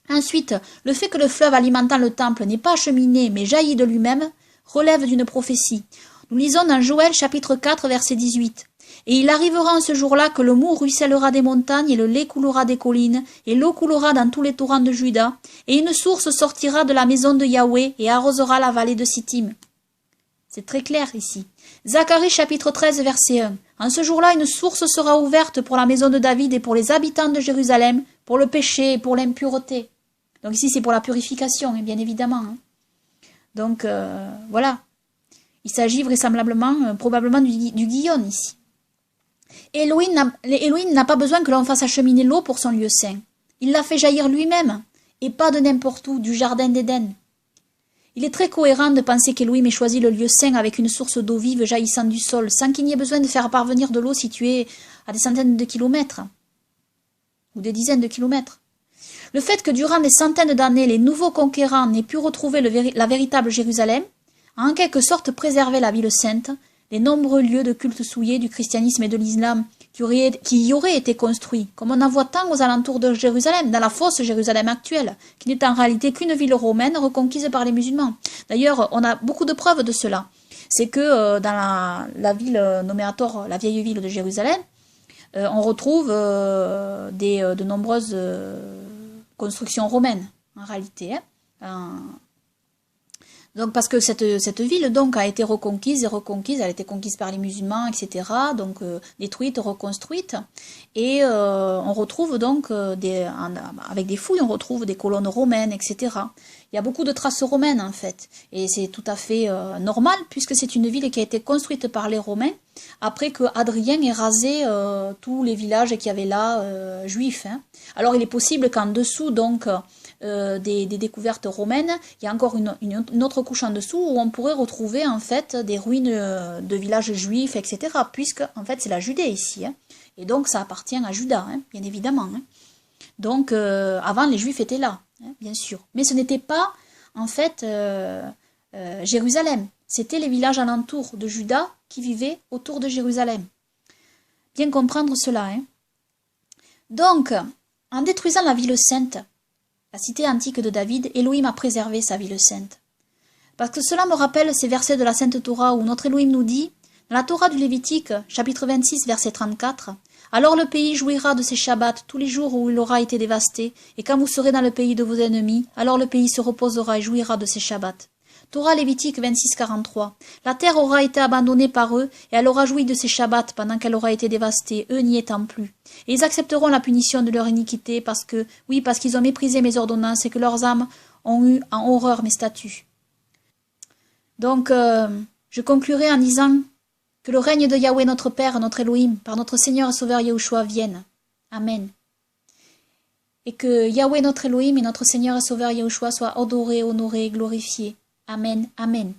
Ensuite, le fait que le fleuve alimentant le temple n'ait pas acheminé, mais jailli de lui-même, relève d'une prophétie. Nous lisons dans Joël chapitre 4, verset 18. « Et il arrivera en ce jour-là que le mou ruissellera des montagnes, et le lait coulera des collines, et l'eau coulera dans tous les torrents de Juda, et une source sortira de la maison de Yahweh, et arrosera la vallée de Sittim. » C'est très clair ici. Zacharie chapitre 13, verset 1. « En ce jour-là, une source sera ouverte pour la maison de David et pour les habitants de Jérusalem, pour le péché et pour l'impureté. » Donc ici, c'est pour la purification, bien évidemment. Donc, voilà. Il s'agit vraisemblablement, probablement du Gihon ici. Elohim n'a pas besoin que l'on fasse acheminer l'eau pour son lieu saint. Il l'a fait jaillir lui-même, et pas de n'importe où, du jardin d'Éden. Il est très cohérent de penser qu'Elohim ait choisi le lieu saint avec une source d'eau vive jaillissant du sol, sans qu'il n'y ait besoin de faire parvenir de l'eau située à des centaines de kilomètres, ou des dizaines de kilomètres. Le fait que durant des centaines d'années, les nouveaux conquérants n'aient pu retrouver la véritable Jérusalem a en quelque sorte préservé la ville sainte, les nombreux lieux de culte souillés du christianisme et de l'islam qui y auraient été construits, comme on en voit tant aux alentours de Jérusalem, dans la fausse Jérusalem actuelle, qui n'est en réalité qu'une ville romaine reconquise par les musulmans. D'ailleurs, on a beaucoup de preuves de cela. C'est que dans la ville nommée à tort la vieille ville de Jérusalem, on retrouve de nombreuses constructions romaines, en réalité. Donc parce que cette ville donc a été reconquise, elle a été conquise par les musulmans, etc. Donc détruite, reconstruite, et on retrouve donc avec des fouilles, on retrouve des colonnes romaines, etc. Il y a beaucoup de traces romaines en fait, et c'est tout à fait normal puisque c'est une ville qui a été construite par les Romains après que Hadrien ait rasé tous les villages qu'il y avait là juifs. Alors il est possible qu'en dessous donc des découvertes romaines, il y a encore une autre couche en dessous où on pourrait retrouver en fait des ruines de villages juifs, etc. Puisque en fait c'est la Judée ici, et donc ça appartient à Juda, bien évidemment. Donc avant les Juifs étaient là, bien sûr, mais ce n'était pas en fait Jérusalem, c'était les villages alentours de Juda qui vivaient autour de Jérusalem. Bien comprendre cela. Donc, en détruisant la ville sainte, la cité antique de David, Elohim a préservé sa ville sainte. Parce que cela me rappelle ces versets de la Sainte Torah où notre Elohim nous dit, dans la Torah du Lévitique, chapitre 26, verset 34, « Alors le pays jouira de ses Shabbats tous les jours où il aura été dévasté, et quand vous serez dans le pays de vos ennemis, alors le pays se reposera et jouira de ses Shabbats. » Torah Lévitique 26, 43. « La terre aura été abandonnée par eux, et elle aura joui de ses Shabbats pendant qu'elle aura été dévastée, eux n'y étant plus. Et ils accepteront la punition de leur iniquité, parce qu'ils ont méprisé mes ordonnances et que leurs âmes ont eu en horreur mes statuts. » Donc, je conclurai en disant que le règne de Yahweh notre Père, notre Elohim, par notre Seigneur et Sauveur Yahushua vienne. Amen. Et que Yahweh notre Elohim et notre Seigneur et Sauveur Yahushua soient adorés, honorés et glorifiés. Amen, amen.